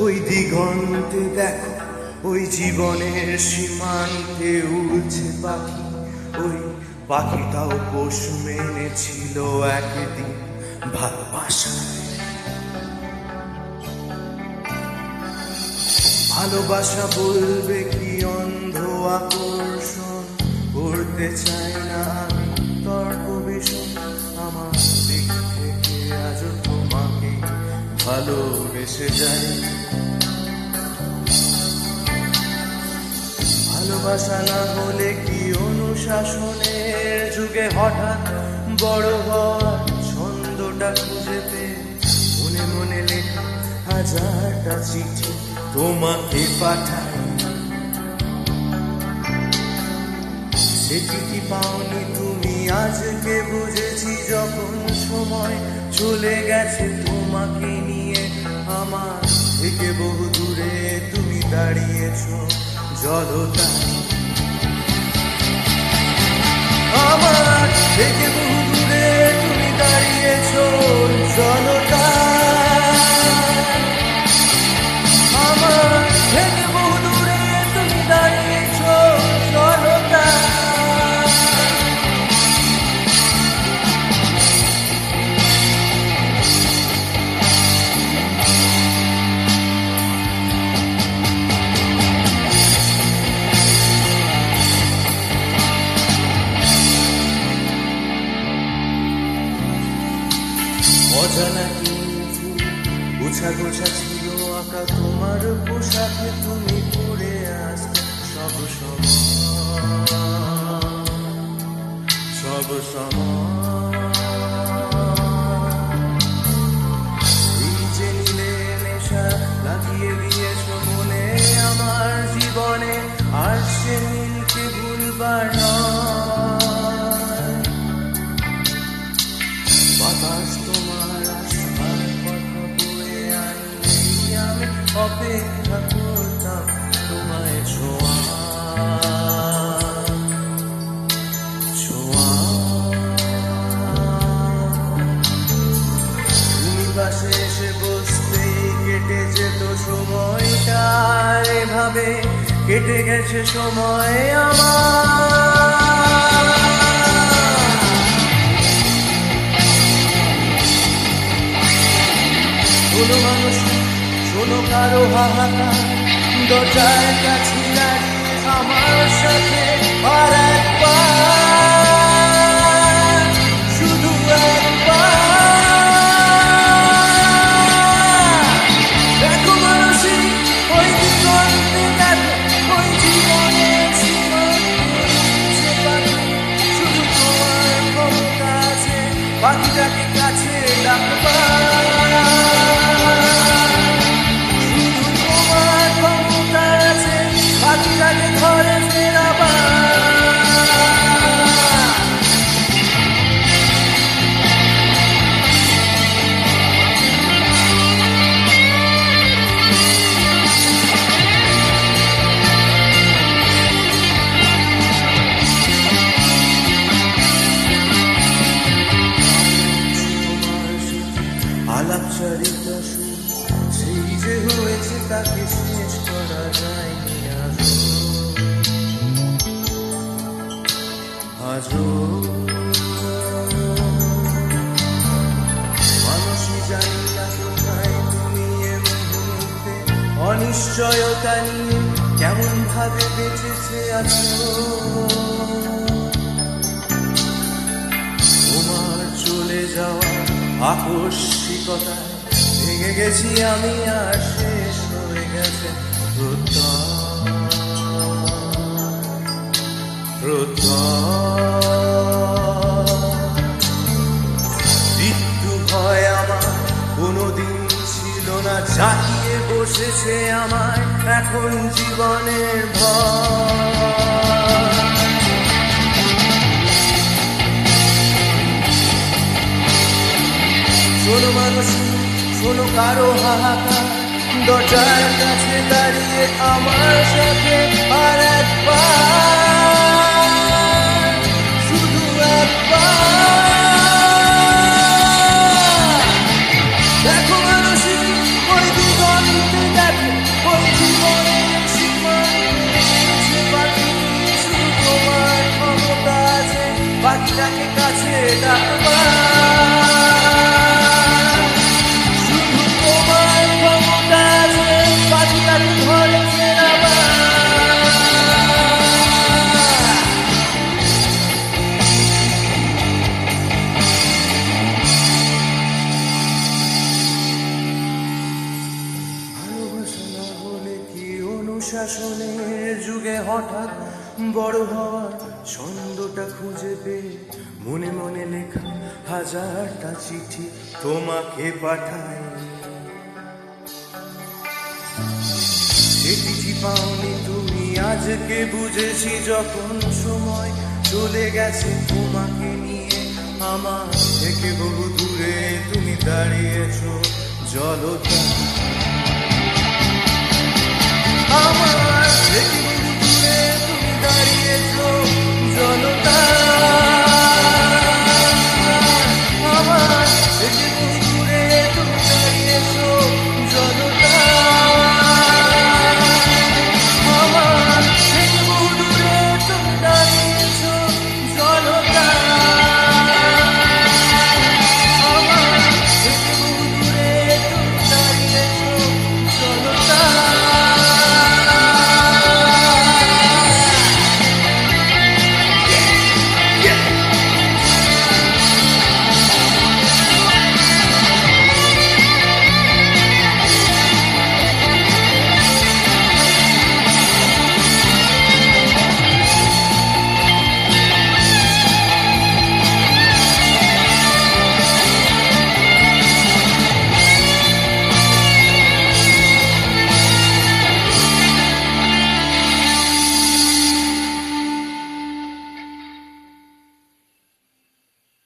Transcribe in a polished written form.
ওই দিগন্তে দেখো, ওই জীবনের সীমান্তে উড়ছে পাখি। ওই পাখিটাও পোষ মেনেছিল একদিন ভালোবাসায়। ভালোবাসা বলবে কি অন্ধ আকর্ষণ, করতে চাই না আমি তর্ক ভীষণ। আমার দিক থেকে আজ তোমাকে ভালোবেসে যাই। ভালোবাসা না হলে কি অনুশাসনের যুগে হঠাৎ বড় হওয়ার ছন্দটা খুঁজে পেয়ে মনে মনে লেখা হাজারটা চিঠি তোমাকে পাঠাই। সে চিঠি পাওনি তুমি, আজকে বুঝেছি যখন সময় চলে গেছে তোমাকে নিয়ে। আমার থেকে বহু দূরে তুমি দাঁড়িয়েছো জলতায়। আমার থেকে বহু দূরে তুমি দাঁড়িয়েছো জলতায়। আমার থেকে বহু দূরে তুমি দাঁড়িয়েছো জলতায়। অজানা কিন্তু গোছা গোছা ছিল আঁকা তোমার পোশাকে তুমি পরে আসতে সব সময় সব সময়। এই যে নীলে নেশা লাগিয়ে দিয়েছো মনে আমার জীবনে, আর সে নীলকে ভুলবার নয়। বাতাস তোমার আসবার কথা বয়ে আনলেই আমি অপেক্ষা করতাম তোমায় ছোঁয়া ছোঁয়া। তুমি পাশে এসে বসতেই কেটে যেত সময়টা, এভাবে কেটে গেছে সময় আমার। শোনো মানুষ, শোনো কারো হাহাকার, দরজার কাছে দাঁড়িয়ে আমার সাথে আর একবার, শুধু একবার দেখো মানুষই ওই দিগন্তে, দেখো ওই জীবনের সীমান্তে পাখি। শুধু তোমার ক্ষমতা আছে পাখিটাকে কাছে ডাকবার। পাখিটাকে ঘরে ফেরাবার। আলাপচারিতা সুর সেই যে হয়েছে তাকে শেষ করা যায়নি আজও। মানুষই জানি না কোথায় তুমি এ মুহূর্তে, অনিশ্চয়তা নিয়ে কেমন ভাবে বেঁচেছে আছো। তোমার চলে যাওয়া আকস্মিকতায় ভেঙে গেছি আমি, আর শেষ হয়ে গেছে মৃত্যু ভয় আমার কোনোদিন ছিল না, জাগিয়ে বসেছে আমার এখন জীবনের ভয়। শোনো মানুষ, শোনো কারো হাহাকার, দরজার কাছে দাঁড়িয়ে আমার সাথে আর একবার, শুধু একবার দেখো মানুষ ওই দিগন্তে, দেখো শাসনের যুগে হঠাৎ বড় হওয়ার ছন্দটা খুঁজে পেয়ে মনে মনে লেখা হাজারটা চিঠি তোমাকে পাঠাই। যে চিঠি পাওনি তুমি আজকে বুঝেছি, যখন সময় চলে গেছে তোমাকে নিয়ে আমার থেকে বহু দূরে তুমি দাঁড়িয়েছো জলতা। আমার